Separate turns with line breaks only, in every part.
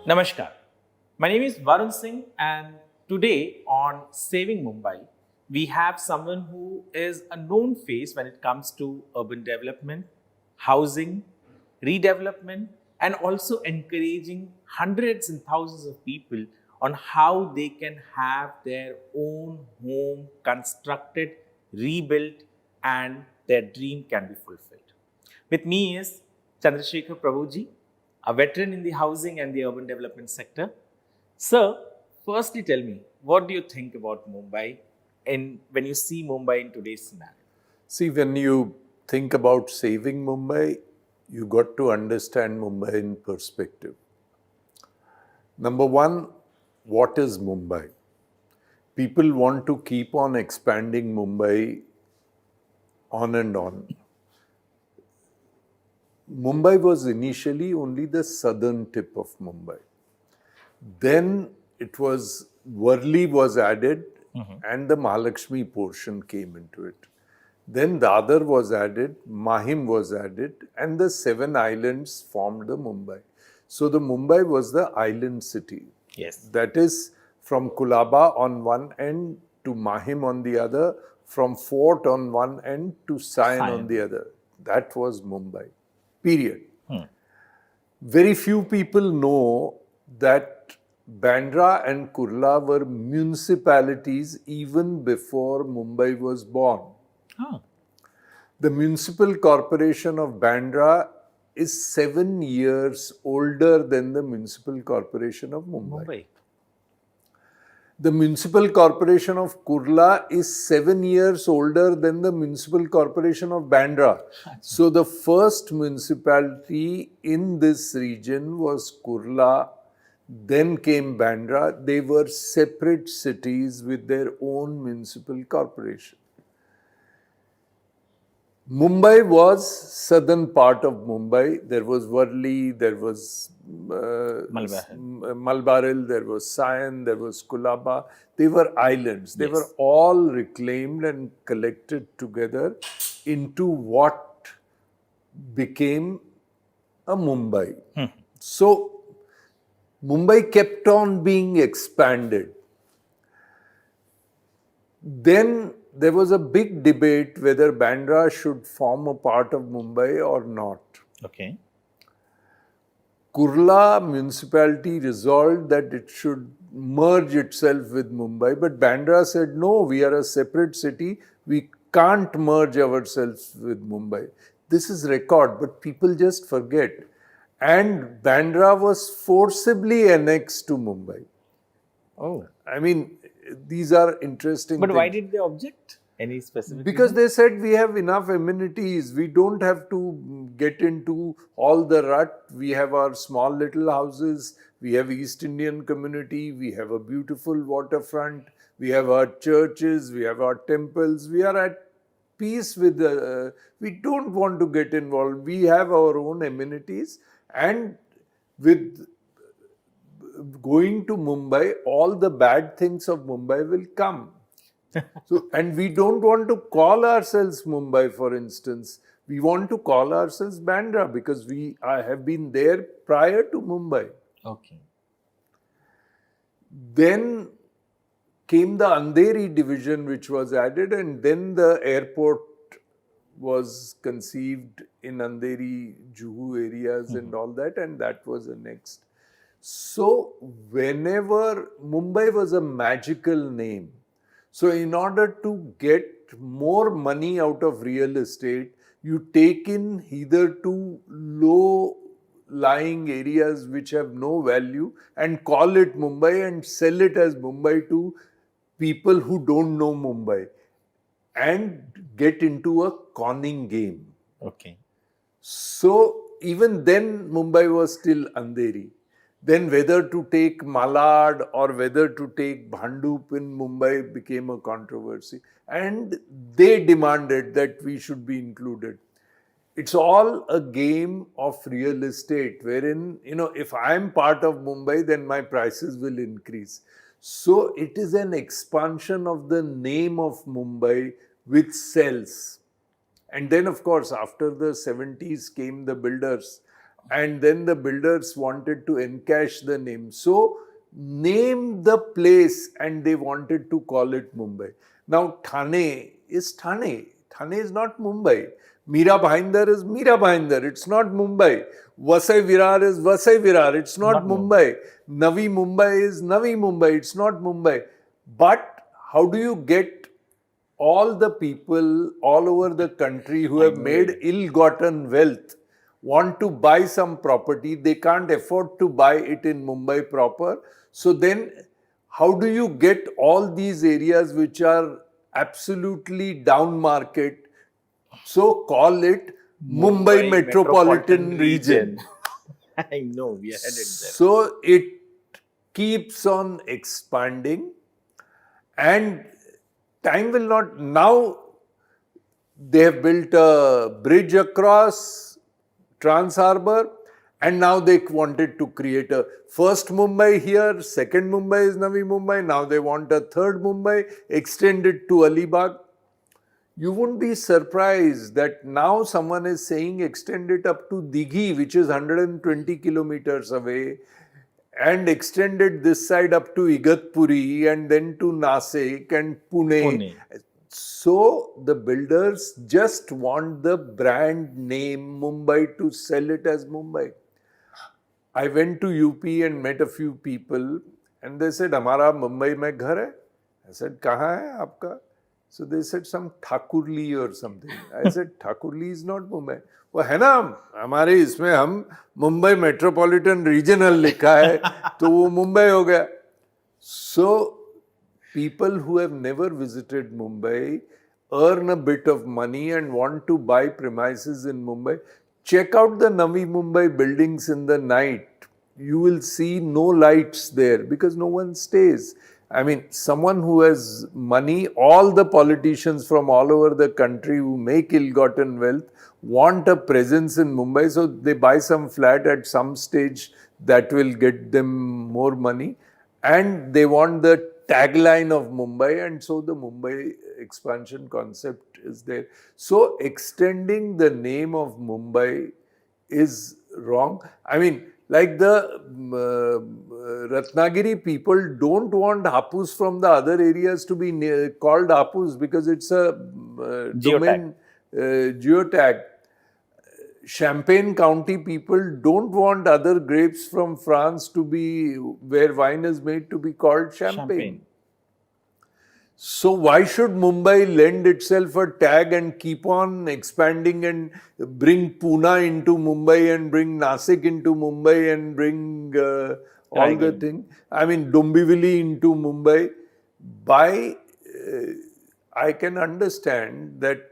Namaskar. My name is Varun Singh, and today on Saving Mumbai, we have someone who is a known face when it comes to urban development, housing, redevelopment, and also encouraging hundreds and thousands of people on how they can have their own home constructed, rebuilt, and their dream can be fulfilled. With me is Chandrashekhar Prabhu ji, a veteran in the housing and the urban development sector. Sir, firstly tell me, what do you think about Mumbai when you see Mumbai in today's scenario?
See, when you think about saving Mumbai, you got to understand Mumbai in perspective. Number one, what is Mumbai? People want to keep on expanding Mumbai on and on. Mumbai was initially only the southern tip of Mumbai. Then it was, Worli was added and the Mahalakshmi portion came into it. Then Dadar was added, Mahim was added, and the 7 islands formed the Mumbai. So the Mumbai was the island city.
Yes.
That is from Kulaba on one end to Mahim on the other, from Fort on one end to Sion on the other. That was Mumbai. Period. Very few people know that Bandra and Kurla were municipalities even before Mumbai was born.
Oh.
The municipal corporation of Bandra is 7 years older than the municipal corporation of Mumbai. The municipal corporation of Kurla is 7 years older than the municipal corporation of Bandra. So the first municipality in this region was Kurla, then came Bandra. They were separate cities with their own municipal corporation. Mumbai was southern part of Mumbai. There was Worli, there was Malbaril, there was Sion, there was Kulaba. They were islands. They were all reclaimed and collected together into what became a Mumbai. So Mumbai kept on being expanded. Then there was a big debate whether Bandra should form a part of Mumbai or not.
Okay.
Kurla municipality resolved that it should merge itself with Mumbai, but Bandra said, no, we are a separate city. We can't merge ourselves with Mumbai. This is record, but people just forget. And Bandra was forcibly annexed to Mumbai.
Oh.
I mean, these are interesting
But
things.
why did they object? Any specific
Because
reason?
they said we have enough amenities. We don't have to get into all the rut. We have our small little houses. We have East Indian community. We have a beautiful waterfront. We have our churches. We have our temples. We are at peace with the... we don't want to get involved. We have our own amenities. And with going to Mumbai, all the bad things of Mumbai will come. So, and we don't want to call ourselves Mumbai, for instance. We want to call ourselves Bandra because we have been there prior to Mumbai.
Okay.
Then came the Andheri division, which was added, and then the airport was conceived in Andheri, Juhu areas and all that, and that was annexed. So, whenever Mumbai was a magical name, so in order to get more money out of real estate, you take in either to low-lying areas which have no value and call it Mumbai and sell it as Mumbai to people who don't know Mumbai and get into a conning game.
Okay.
So even then Mumbai was still Andheri. Then whether to take Malad or whether to take Bhandup in Mumbai became a controversy. And they demanded that we should be included. It's all a game of real estate wherein, if I'm part of Mumbai, then my prices will increase. So it is an expansion of the name of Mumbai which sells. And then, of course, after the 70s came the builders. and then the builders wanted to encash the name. So, name the place and they wanted to call it Mumbai. Now, Thane is Thane. Thane is not Mumbai. Mira Bhayandar is Mira Bhayandar. It's not Mumbai. Vasai Virar is Vasai Virar. It's not, Mumbai. Navi Mumbai is Navi Mumbai. It's not Mumbai. But how do you get all the people all over the country who have made ill-gotten wealth want to buy some property? They can't afford to buy it in Mumbai proper. So then how do you get all these areas which are absolutely down market? So call it Mumbai Metropolitan Region.
I know, we are headed there.
So it keeps on expanding, and time will not. Now they have built a bridge across Trans Harbour, and now they wanted to create a first Mumbai here, second Mumbai is Navi Mumbai, now they want a third Mumbai extended to Alibag. You wouldn't be surprised that now someone is saying extend it up to Dighi, which is 120 kilometers away, and extended this side up to Igatpuri and then to Nasik and Pune. So the builders just want the brand name Mumbai to sell it as Mumbai. I went to UP and met a few people and they said, "Hamara Mumbai mein ghar hai?" I said, "Kahan hai aapka?" So they said some Thakurli or something. I said, Thakurli is not Mumbai. वो है ना हमारे इसमें हम Mumbai metropolitan regional लिखा है तो वो मुंबई हो गया. So people who have never visited Mumbai earn a bit of money and want to buy premises in Mumbai. Check out the Navi Mumbai buildings in the night. You will see no lights there because no one stays. I mean, someone who has money, all the politicians from all over the country who make ill-gotten wealth want a presence in Mumbai, so they buy some flat at some stage that will get them more money, and they want the tagline of Mumbai, and so the Mumbai expansion concept is there. So extending the name of Mumbai is wrong. I mean, like the Ratnagiri people don't want Hapus from the other areas to be called Hapus because it's a domain geotag. Champagne County people don't want other grapes from France to be, where wine is made, to be called champagne. So why should Mumbai lend itself a tag and keep on expanding and bring Pune into Mumbai and bring Nasik into Mumbai and bring all the thing? I mean, Dombivli into Mumbai. I can understand that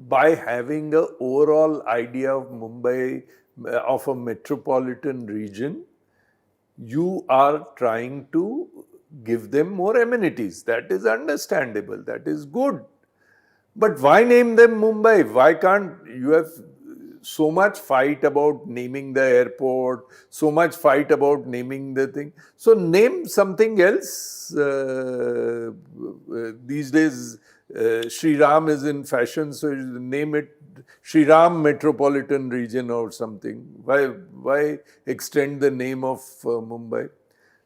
by having an overall idea of Mumbai, of a metropolitan region, you are trying to give them more amenities. That is understandable. That is good. But why name them Mumbai? Why can't you have so much fight about naming the airport, so much fight about naming the thing? So name something else. These days, Sri Ram is in fashion, so name it Sri Ram Metropolitan Region or something. Why extend the name of Mumbai?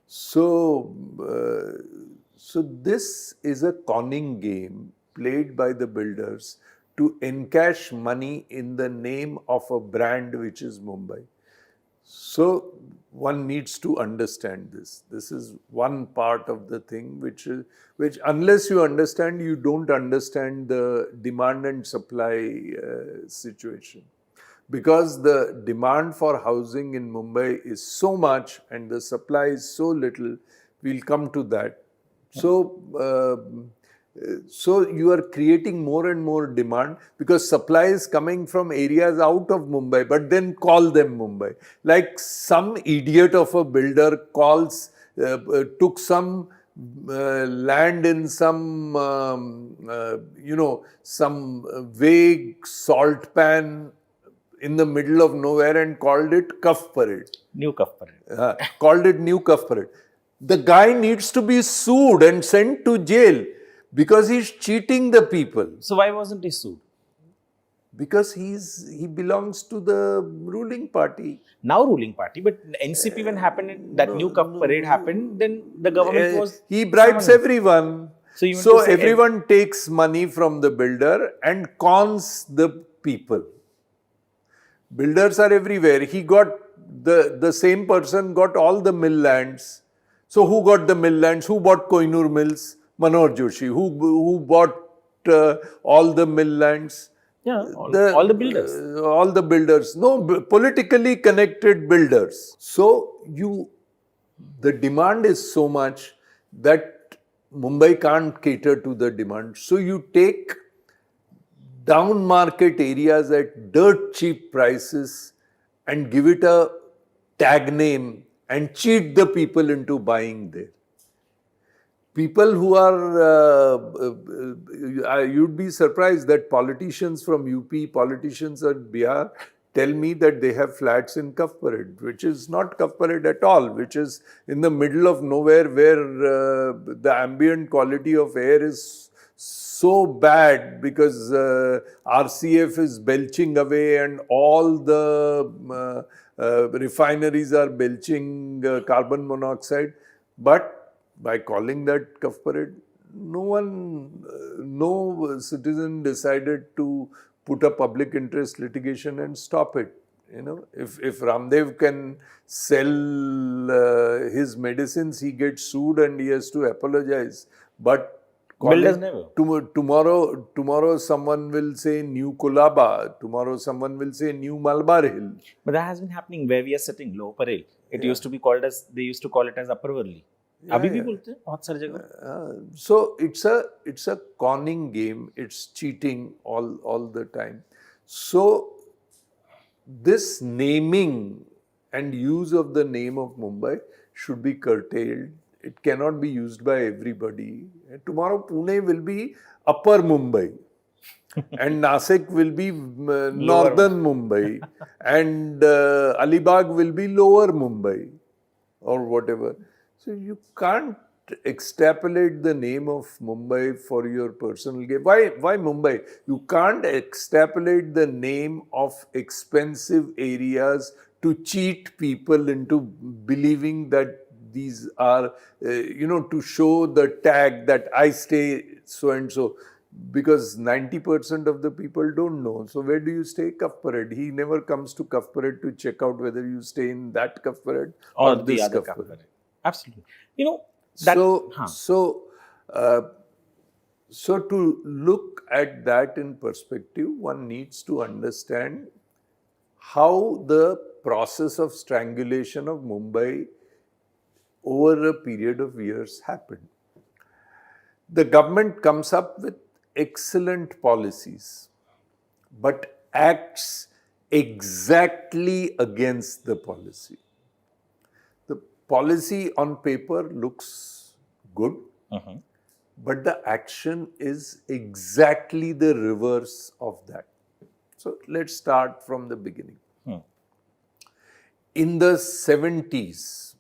So this is a conning game played by the builders to encash money in the name of a brand which is Mumbai. So one needs to understand this. This is one part of the thing which unless you understand, you don't understand the demand and supply situation. Because the demand for housing in Mumbai is so much and the supply is so little, we'll come to that. So you are creating more and more demand because supply is coming from areas out of Mumbai, but then call them Mumbai. Like some idiot of a builder took some land in some, some vague salt pan in the middle of nowhere and called it Kaf Parade.
New Kaf Parade.
Called it New Kaf Parade. The guy needs to be sued and sent to jail because he's cheating the people.
So why wasn't he sued?
Because he belongs to the ruling party.
Now ruling party, but NCP when happened, that new cup parade happened, then the government was
He
someone
bribes
else.
everyone.
So you mean
So
to say
everyone takes money from the builder and cons the people. Builders are everywhere. He got the same person got all the mill lands. So who got the mill lands? Who bought Koinur mills? Manohar Joshi. Who bought all the mill lands?
yeah, all the builders.
All the builders. No, politically connected builders. So the demand is so much that Mumbai can't cater to the demand. So you take down market areas at dirt cheap prices and give it a tag name and cheat the people into buying there. People who you'd be surprised that politicians from UP, politicians in Bihar tell me that they have flats in Kaf Parade, which is not Kaf Parade at all, which is in the middle of nowhere where the ambient quality of air is so bad because RCF is belching away and all the refineries are belching carbon monoxide. But by calling that Kaf Parade, no citizen decided to put a public interest litigation and stop it. If Ramdev can sell his medicines, he gets sued and he has to apologize. But
Builders never.
Tomorrow someone will say New Kolaba. Tomorrow someone will say New Malabar Hill.
But that has been happening where we are sitting, Lower Parel. It used to be called as, they used to call it as Upper Worli. अभी भी बोलते हैं बहुत सारी जगह.
So it's a conning game. It's cheating all the time. So this naming and use of the name of Mumbai should be curtailed. It cannot be used by everybody. Tomorrow Pune will be Upper Mumbai. And Nasik will be Northern Mumbai. And Alibag will be Lower Mumbai. Or whatever. So you can't extrapolate the name of Mumbai for your personal gain. Why Mumbai? You can't extrapolate the name of expensive areas to cheat people into believing that these are, to show the tag that I stay so and so. Because 90% of the people don't know. So where do you stay? Kaf Parade. He never comes to Kaf Parade to check out whether you stay in that Kaf Parade or
the
this
other
Kaf Parade.
Absolutely. That,
so to look at that in perspective, one needs to understand how the process of strangulation of Mumbai over a period of years happened. The government comes up with excellent policies, but acts exactly against the policy. The policy on paper looks good, but the action is exactly the reverse of that. So let's start from the beginning. In the 70s,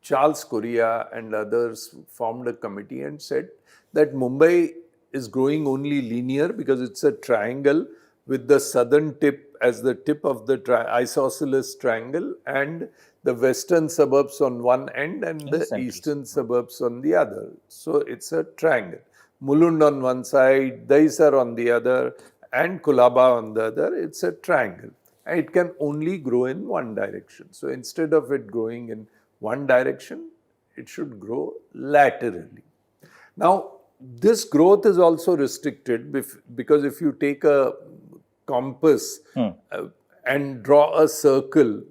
Charles Correa and others formed a committee and said that Mumbai is growing only linear because it's a triangle with the southern tip as the tip of the isosceles triangle and the western suburbs on one end and the eastern suburbs on the other. So it's a triangle. Mulund on one side, Dahisar on the other and Kolaba on the other. It's a triangle. And it can only grow in one direction. So instead of it growing in one direction, it should grow laterally. Now, this growth is also restricted because if you take a compass and draw a circle,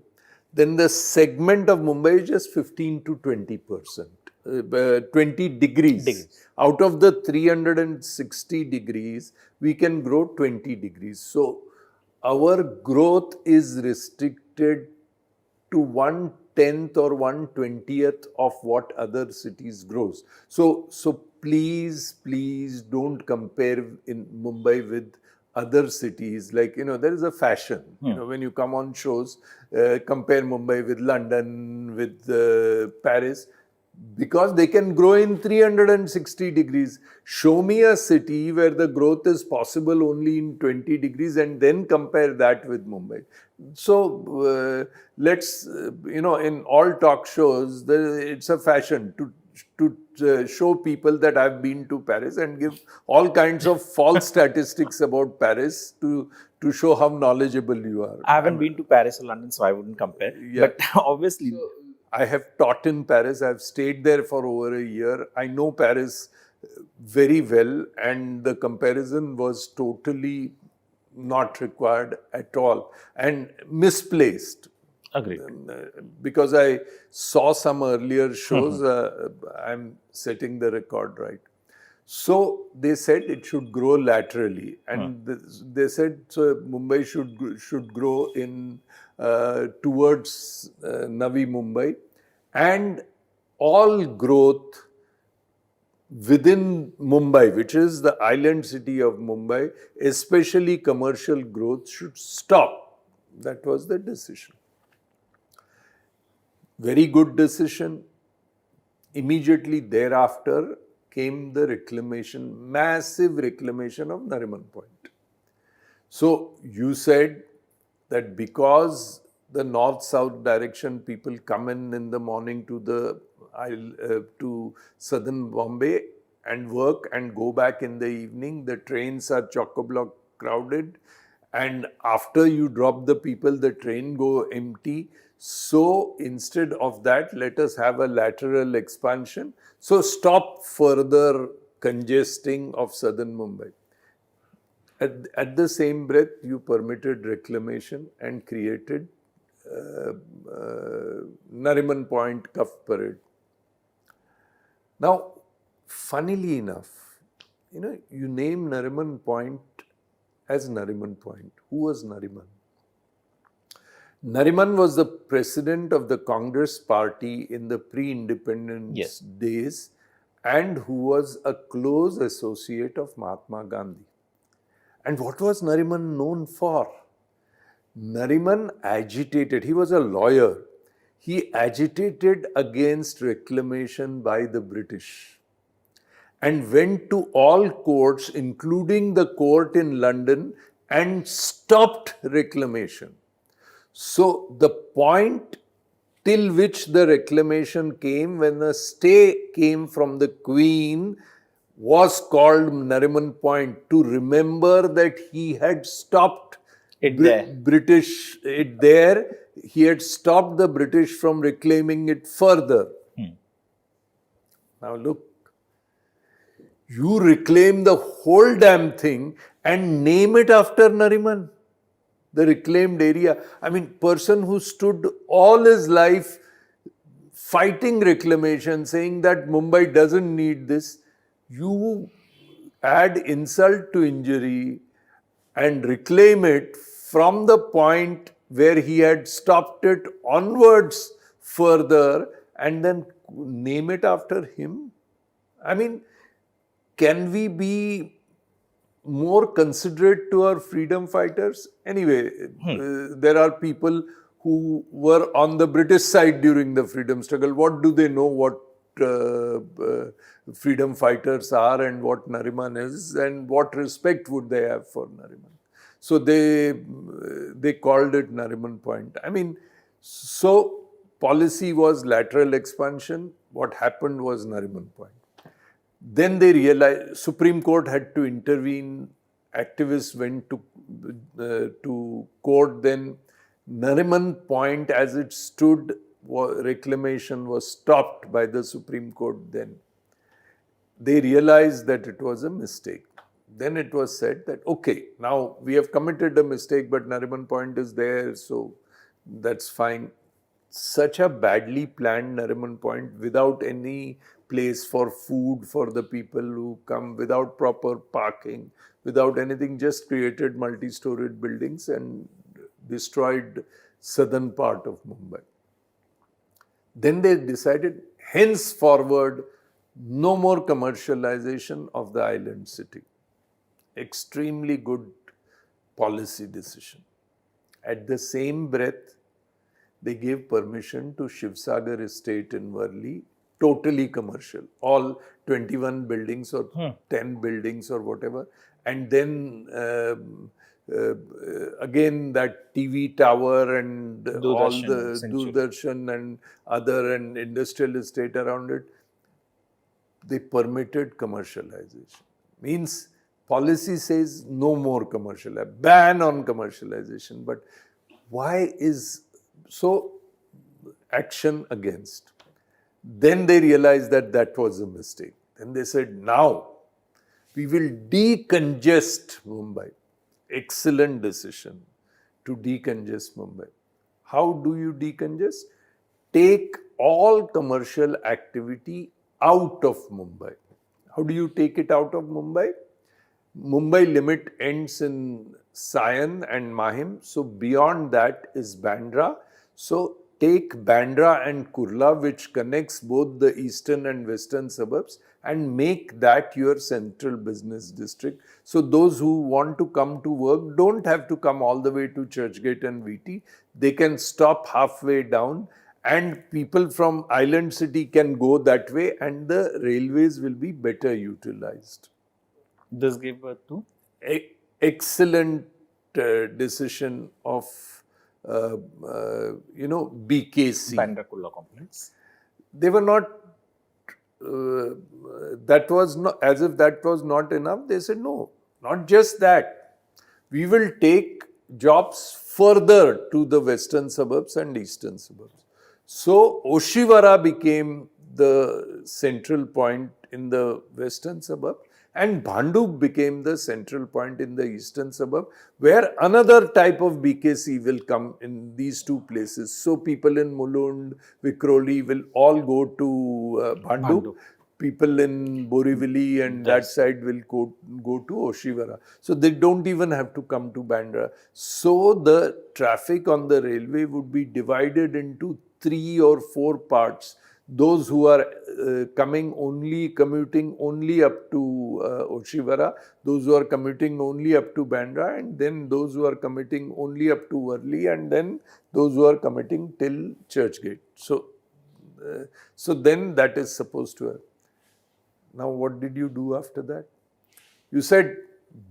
then the segment of Mumbai is just 15 to 20%, 20 degrees. Out of the 360 degrees, we can grow 20 degrees. So, our growth is restricted to 1/10 or 1/20th of what other cities grows. So please don't compare in Mumbai with other cities. Like, there is a fashion. When you come on shows, compare Mumbai with London, with Paris. because they can grow in 360 degrees. Show me a city where the growth is possible only in 20 degrees and then compare that with Mumbai. So let's, in all talk shows, it's a fashion to show people that I've been to Paris and give all kinds of false statistics about Paris to show how knowledgeable you are.
I haven't been to Paris or London, so I wouldn't compare.
Yeah.
But obviously,
I have taught in Paris. I've stayed there for over a year. I know Paris very well, and the comparison was totally not required at all and misplaced.
agreed.
Because I saw some earlier shows, I'm setting the record right. So they said it should grow laterally, and they said so Mumbai should grow in towards Navi Mumbai, and all growth within Mumbai, which is the island city of Mumbai, especially commercial growth, should stop. That was the decision. Very good decision. Immediately thereafter came the reclamation, massive reclamation of Nariman Point. So you said that because the north-south direction people come in the morning to the to southern Bombay and work and go back in the evening, the trains are chock-a-block crowded, and after you drop the people, the train go empty. So instead of that, let us have a lateral expansion. So stop further congesting of southern Mumbai. At the same breath, you permitted reclamation and created Nariman Point Cuff Parade. Now, funnily enough, you name Nariman Point as Nariman Point. Who was Nariman? Nariman was the president of the Congress party in the pre-independence days and who was a close associate of Mahatma Gandhi. And what was Nariman known for? Nariman agitated, he was a lawyer, he agitated against reclamation by the British and went to all courts, including the court in London, and stopped reclamation. So the point till which the reclamation came, when a stay came from the Queen, was called Nariman Point, to remember that he had stopped British it there. He had stopped the British from reclaiming it further. Now look, you reclaim the whole damn thing and name it after Nariman, the reclaimed area. I mean, person who stood all his life fighting reclamation, saying that Mumbai doesn't need this, you add insult to injury and reclaim it from the point where he had stopped it onwards further and then name it after him. I mean, can we be more considerate to our freedom fighters? Anyway, there are people who were on the British side during the freedom struggle. What do they know what freedom fighters are and what Nariman is, and what respect would they have for Nariman? So they called it Nariman Point. I mean, so policy was lateral expansion. What happened was Nariman Point. Then they realized Supreme Court had to intervene. Activists went to court. Then Nariman Point, as it stood, reclamation was stopped by the Supreme Court. Then they realized that it was a mistake. Then it was said that, okay, now we have committed a mistake, but Nariman Point is there, so that's fine. Such a badly planned Nariman Point without any place for food for the people who come, without proper parking, without anything, just created multi-storied buildings and destroyed southern part of Mumbai. Then they decided, henceforward, no more commercialization of the island city. Extremely good policy decision. At the same breath, they gave permission to Shivsagar estate in Worli totally commercial, all 21 buildings or 10 buildings or whatever. And then again that TV tower and all
Doordarshan
the
Century.
Doordarshan and other and industrial estate around it, they permitted commercialization. Means policy says no more commercial, ban on commercialization. But why is so action against? Then they realized that that was a mistake. Then they said, now we will decongest Mumbai. Excellent decision to decongest Mumbai. How do you decongest? Take all commercial activity out of Mumbai. How do you take it out of Mumbai? Mumbai limit ends in Sion and Mahim. So beyond that is Bandra. So take Bandra and Kurla, which connects both the eastern and western suburbs, and make that your central business district. So those who want to come to work don't have to come all the way to Churchgate and VT. They can stop halfway down, and people from Island City can go that way, and the railways will be better utilized.
This gave birth to
Excellent decision of BKC.
Bandra Kurla complex.
They were not. That was not, as if that was not enough. They said no, not just that. We will take jobs further to the western suburbs and eastern suburbs. So Oshiwara became the central point in the western suburb, and Bhandup became the central point in the eastern suburb, where another type of BKC will come in these two places. So people in Mulund, Vikhroli will all go to Bhandup. People in Borivali and that side will go to Oshiwara. So they don't even have to come to Bandra. So the traffic on the railway would be divided into 3 or 4 parts. Those who are commuting only up to Oshiwara, those who are commuting only up to Bandra, and then those who are commuting only up to Worli, and then those who are commuting till Churchgate. So then that is supposed to have. Now what did you do after that? You said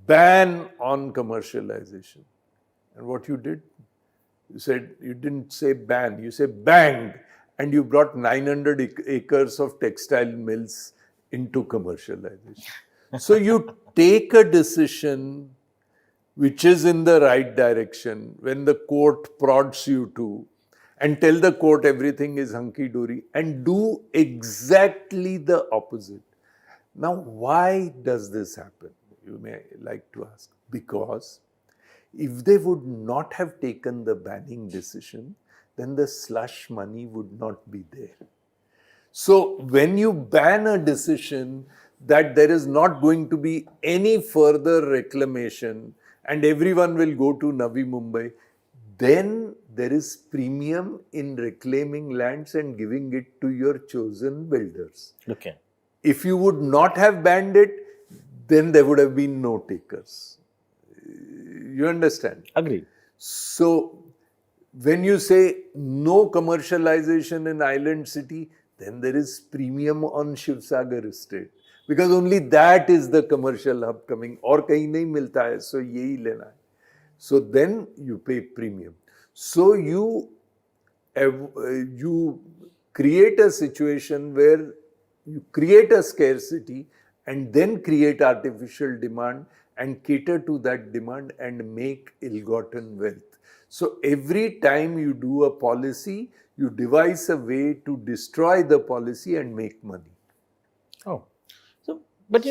ban on commercialization. And what you did? You said, you didn't say ban, you said banged. And you brought 900 acres of textile mills into commercialization. So you take a decision which is in the right direction when the court prods you to, and tell the court everything is hunky-dory, and do exactly the opposite. Now, why does this happen? You may like to ask. Because if they would not have taken the banning decision, then the slush money would not be there. So when you ban a decision that there is not going to be any further reclamation and everyone will go to Navi Mumbai, then there is premium in reclaiming lands and giving it to your chosen builders.
Okay.
If you would not have banned it, then there would have been no takers. You understand?
Agreed.
So when you say no commercialization in Island City, then there is premium on Shivsagar estate. Because only that is the commercial hub coming. Aur kahin nahi milta hai, so yehi lena hai. So then you pay premium. So you create a situation where you create a scarcity and then create artificial demand and cater to that demand and make ill-gotten wealth. So every time you do a policy, you devise a way to destroy the policy and make money.
Oh. So, but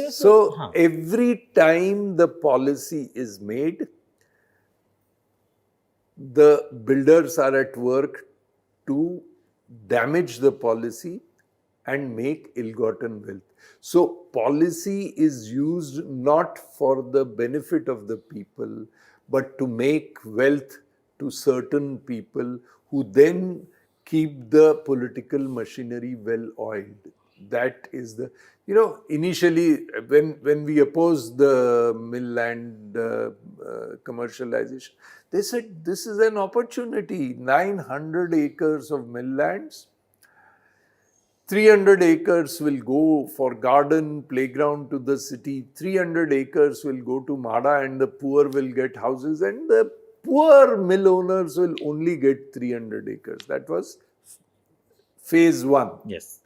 every time the policy is made, the builders are at work to damage the policy and make ill-gotten wealth. So policy is used not for the benefit of the people, but to make wealth to certain people who then keep the political machinery well oiled. That is the, initially when we opposed the mill land commercialization, they said this is an opportunity, 900 acres of mill lands. 300 acres will go for garden, playground to the city. 300 acres will go to Mada and the poor will get houses and the poor mill owners will only get 300 acres. That was phase one.
Yes.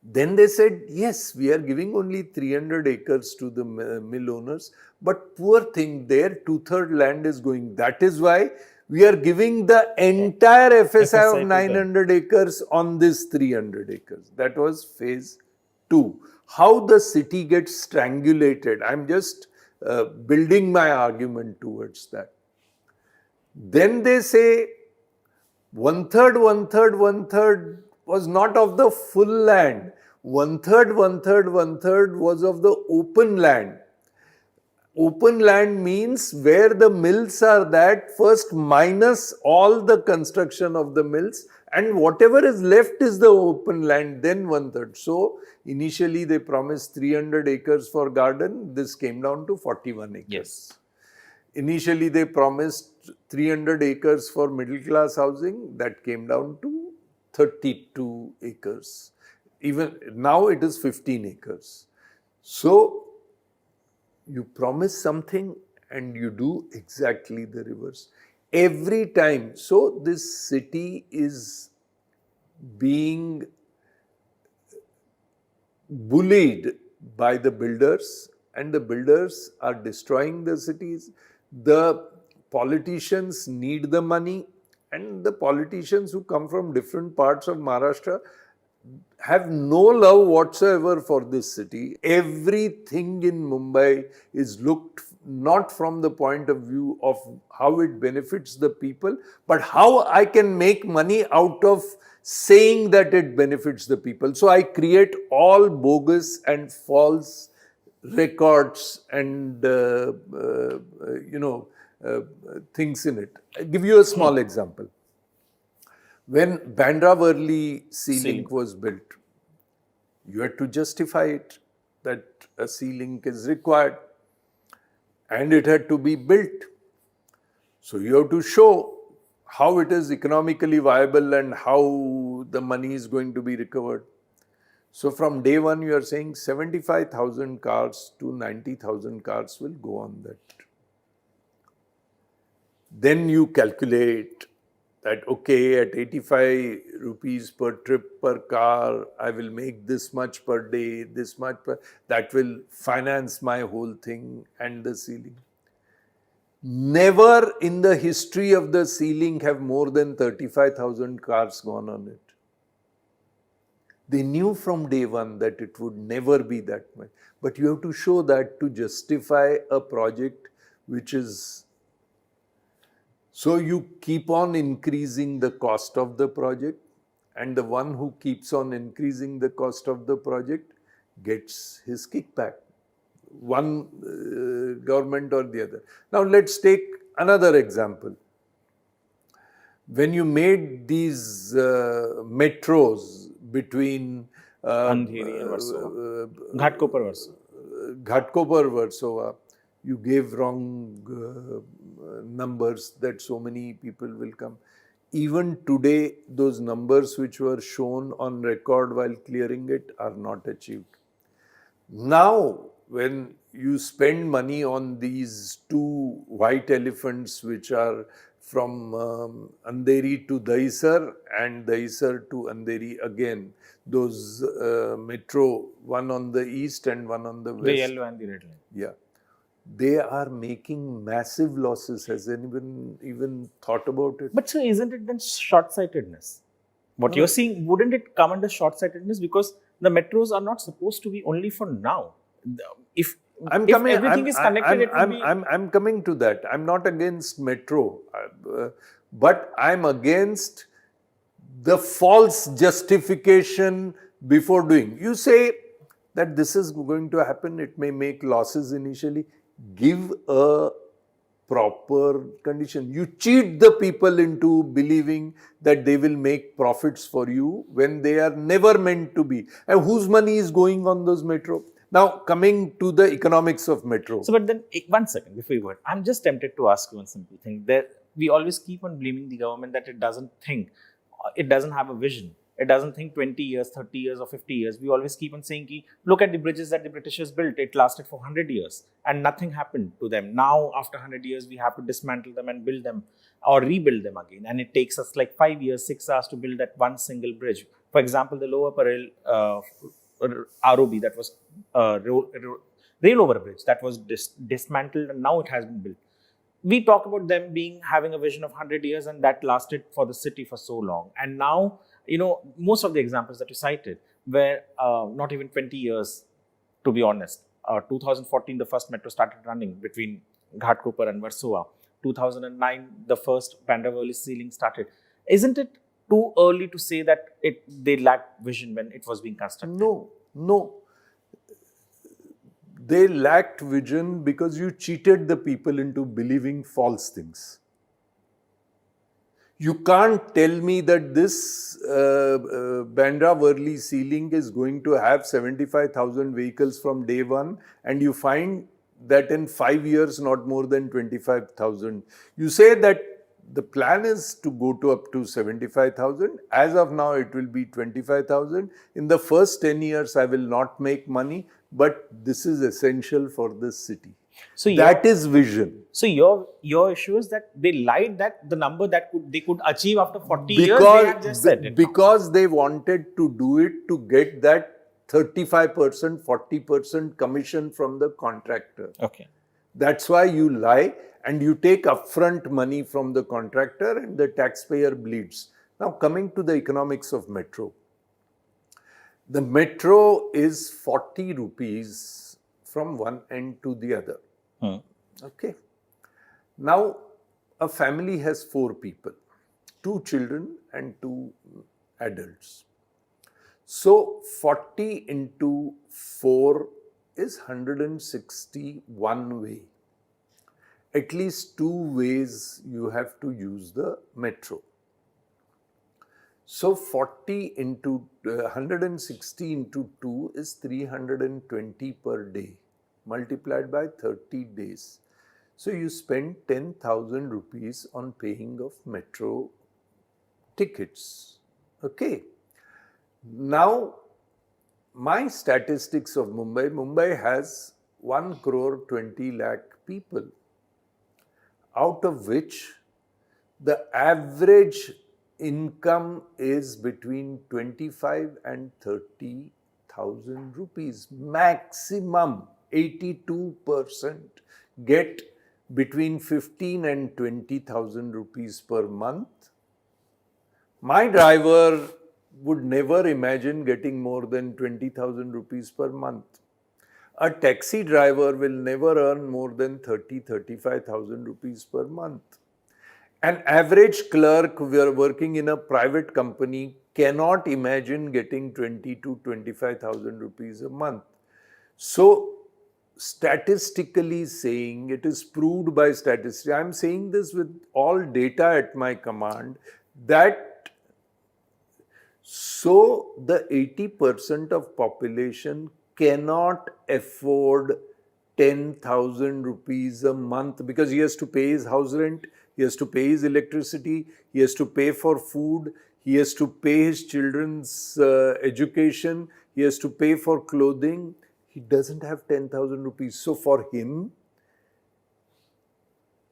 Then they said, yes, we are giving only 300 acres to the mill owners, but poor thing, their 2/3 land is going. That is why we are giving the entire FSI
FSI
of
to
900 acres on this 300 acres. That was phase two. How the city gets strangulated. I'm just building my argument towards that. Then they say 1/3, 1/3, 1/3 was not of the full land. 1/3, 1/3, 1/3 was of the open land. Open land means where the mills are, that first minus all the construction of the mills, and whatever is left is the open land, then 1/3. So initially they promised 300 acres for garden. This came down to 41 acres.
Yes.
Initially they promised 300 acres for middle class housing. That came down to 32 acres. Even now it is 15 acres. So you promise something and you do exactly the reverse. Every time. So this city is being bullied by the builders, and the builders are destroying the cities. The politicians need the money, and the politicians who come from different parts of Maharashtra have no love whatsoever for this city. Everything in Mumbai is looked not from the point of view of how it benefits the people, but how I can make money out of saying that it benefits the people. So I create all bogus and false records and things in it. I'll give you a small example. When Bandra Worli sea link was built, you had to justify it that a sea link is required and it had to be built. So you have to show how it is economically viable and how the money is going to be recovered. So from day one you are saying 75,000 cars to 90,000 cars will go on that. Then you calculate that, okay, at 85 rupees per trip per car, I will make this much per day, this much per, that will finance my whole thing and the ceiling. Never in the history of the ceiling have more than 35,000 cars gone on it. They knew from day one that it would never be that much. But you have to show that to justify a project which is. So you keep on increasing the cost of the project, and the one who keeps on increasing the cost of the project gets his kickback. One government or the other. Now let's take another example. When you made these metros between
Andheri and Versova. Ghatkopar, Versova.
Ghatkopar, Versova, you gave wrong numbers that so many people will come. Even today, those numbers which were shown on record while clearing it are not achieved. Now, when you spend money on these two white elephants which are from Andheri to Dahisar and Dahisar to Andheri again, those metro, one on the east and one on the west.
The yellow and the red line.
Yeah. They are making massive losses. Has anyone even thought about it?
But so isn't it then short-sightedness? What you're seeing, wouldn't it come under short-sightedness? Because the metros are not supposed to be only for now. If everything is connected, it will be...
I'm coming to that. I'm not against metro, but I'm against the false justification before doing. You say that this is going to happen, it may make losses initially. Give a proper condition. You cheat the people into believing that they will make profits for you when they are never meant to be. And whose money is going on those metro? Now, coming to the economics of metro.
So, but then, one second before you go, I'm just tempted to ask you one simple thing. That we always keep on blaming the government that it doesn't think, it doesn't have a vision. It doesn't think 20 years, 30 years, or 50 years. We always keep on saying, ki, look at the bridges that the Britishers built. It lasted for 100 years and nothing happened to them. Now, after 100 years, we have to dismantle them and build them or rebuild them again. And it takes us like 5 years, 6 hours to build that one single bridge. For example, the Lower Parel ROB, that was rail over bridge, that was dismantled and now it has been built. We talk about them having a vision of 100 years, and that lasted for the city for so long. And now, most of the examples that you cited were not even 20 years, to be honest. 2014, the first metro started running between Ghatkopar and Warsaw. 2009, the first Bandra-Worli ceiling started. Isn't it too early to say that they lacked vision when it was being constructed?
No. They lacked vision because you cheated the people into believing false things. You can't tell me that this Bandra-Worli ceiling is going to have 75,000 vehicles from day one, and you find that in 5 years, not more than 25,000. You say that the plan is to go to up to 75,000. As of now, it will be 25,000. In the first 10 years, I will not make money, but this is essential for this city. So that is vision.
So your issue is that they lied, that the number that they could achieve after 40 years, they have just said it.
Because they wanted to do it to get that 35%, 40% commission from the contractor.
Okay.
That's why you lie and you take upfront money from the contractor and the taxpayer bleeds. Now, coming to the economics of metro. The metro is 40 rupees from one end to the other. Okay. Now, a family has 4 people, 2 children and 2 adults. So, 40 into 4 is 161 way. At least 2 ways you have to use the metro. So 40 into 160 into 2 is 320 per day, multiplied by 30 days. So you spend 10,000 rupees on paying of metro tickets. Okay. Now, my statistics of Mumbai has 1 crore 20 lakh people, out of which the average income is between 25 and 30,000 rupees. Maximum 82% get between 15 and 20,000 rupees per month. My driver would never imagine getting more than 20,000 rupees per month. A taxi driver will never earn more than 35,000 rupees per month. An average clerk working in a private company cannot imagine getting 20 to 25,000 rupees a month. So, statistically saying, it is proved by statistics, I am saying this with all data at my command, that so the 80% of population cannot afford 10,000 rupees a month because he has to pay his house rent, he has to pay his electricity, he has to pay for food, he has to pay his children's education, he has to pay for clothing. He doesn't have 10,000 rupees. So for him,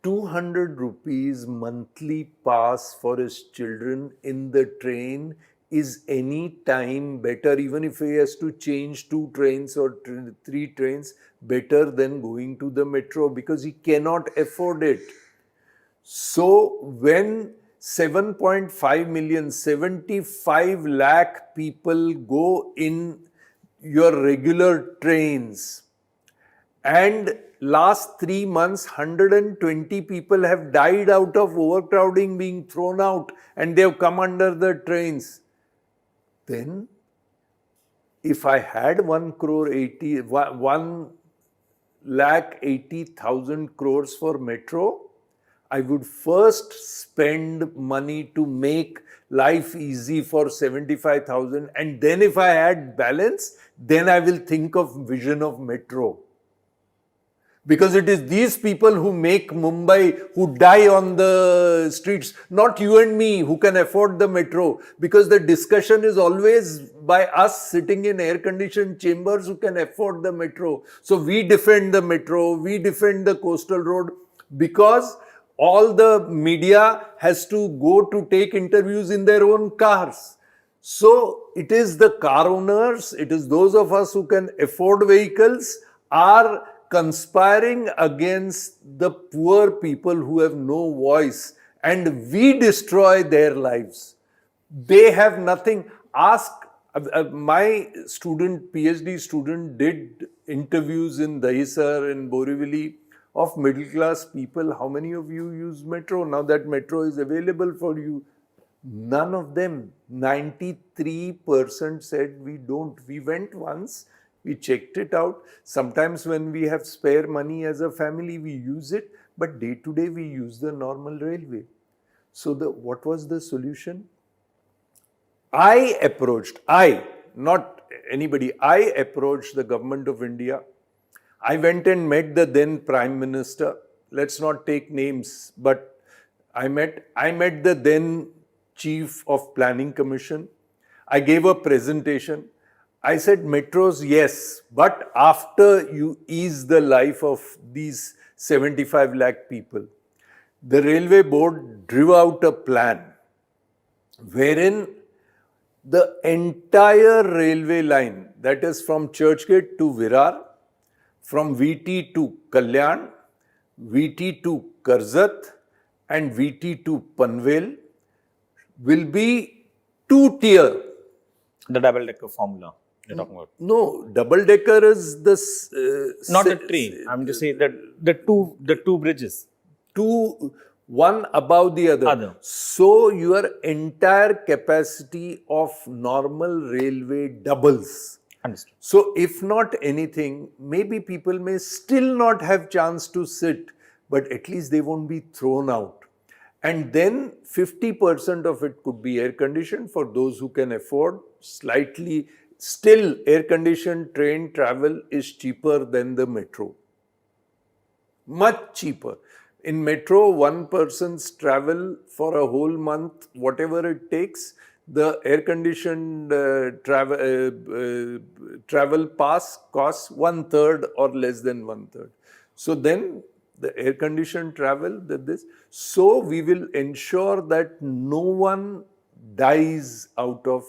200 rupees monthly pass for his children in the train is any time better, even if he has to change 2 trains or 3 trains, better than going to the metro because he cannot afford it. So when 7.5 million, 75 lakh people go in your regular trains, and last 3 months 120 people have died out of overcrowding, being thrown out, and they have come under the trains. Then if I had 1 lakh 80,000 crores for metro, I would first spend money to make life easy for 75,000, and then if I had balance, then I will think of vision of metro. Because it is these people who make Mumbai, who die on the streets, not you and me who can afford the metro. Because the discussion is always by us sitting in air-conditioned chambers who can afford the metro. So we defend the metro, we defend the coastal road, because all the media has to go to take interviews in their own cars. So it is the car owners, it is those of us who can afford vehicles are conspiring against the poor people who have no voice, and we destroy their lives. They have nothing. Ask my student, PhD student, did interviews in Dahisar, in Borivali, of middle class people. How many of you use metro? Now that metro is available for you, none of them. 93% said we don't. We went once, we checked it out. Sometimes when we have spare money as a family, we use it, but day to day we use the normal railway. So what was the solution? Not anybody, I approached the government of India. I went and met the then Prime Minister. Let's not take names, but I met the then Chief of Planning Commission. I gave a presentation. I said, metros, yes, but after you ease the life of these 75 lakh people. The railway board drew out a plan wherein the entire railway line, that is from Churchgate to Virar, from VT to Kalyan, VT to Karzat, and VT to Panvel, will be two-tier.
The double-decker formula you're talking about.
No, double-decker is this.
Not the train. I'm just saying that the two bridges.
One above the other. So your entire capacity of normal railway doubles.
Understood.
So if not anything, maybe people may still not have chance to sit, but at least they won't be thrown out. And then 50% of it could be air conditioned for those who can afford. Slightly, still air conditioned train travel is cheaper than the metro. Much cheaper. In metro, one person's travel for a whole month, whatever it takes, the air-conditioned travel pass costs 1/3 or less than 1/3. So then the air-conditioned travel, so we will ensure that no one dies out of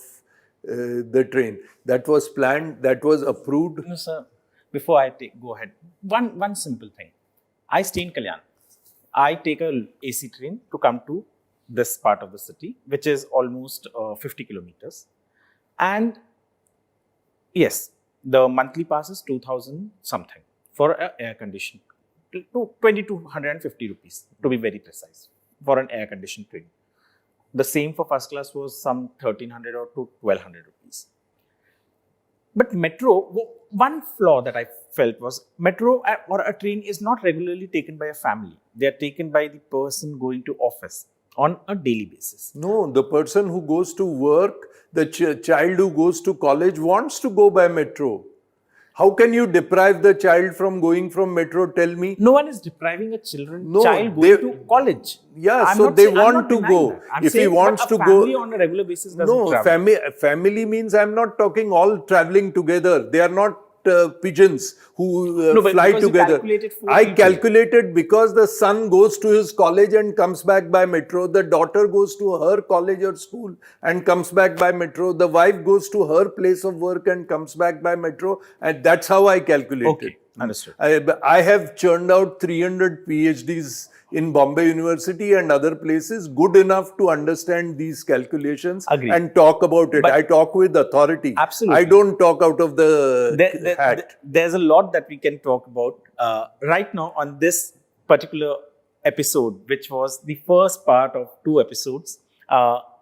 the train. That was planned, that was approved.
No, sir. Before I go ahead, one simple thing. I stay in Kalyan. I take a AC train to come to this part of the city, which is almost 50 kilometers. And yes, the monthly pass is 2,000 something for an air conditioned, 2,250 rupees to be very precise, for an air conditioned train. The same for first class was some 1,300 or to 1,200 rupees. But metro, one flaw that I felt was metro or a train is not regularly taken by a family. They are taken by the person going to office on a daily basis.
No, the person who goes to work, the child who goes to college wants to go by metro. How can you deprive the child from going from metro? Tell me.
No one is depriving a child going to college.
Yeah, so they want to go.
If he wants to go, family on a regular basis doesn't travel.
Family means I'm not talking all traveling together. They are not pigeons who fly together. I calculated because the son goes to his college and comes back by metro. The daughter goes to her college or school and comes back by metro. The wife goes to her place of work and comes back by metro. And that's how I calculated.
Okay, understood.
I have churned out 300 PhDs in Bombay University and other places, good enough to understand these calculations.
Agreed.
And talk about it. But I talk with authority.
Absolutely.
I don't talk out of the hat.
There's a lot that we can talk about right now on this particular episode, which was the first part of 2 episodes.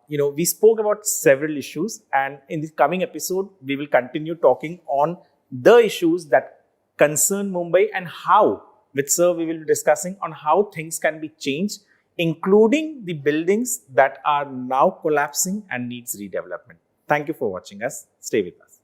We spoke about several issues, and in the coming episode, we will continue talking on the issues that concern Mumbai and how. With Sir, we will be discussing on how things can be changed, including the buildings that are now collapsing and needs redevelopment. Thank you for watching us. Stay with us.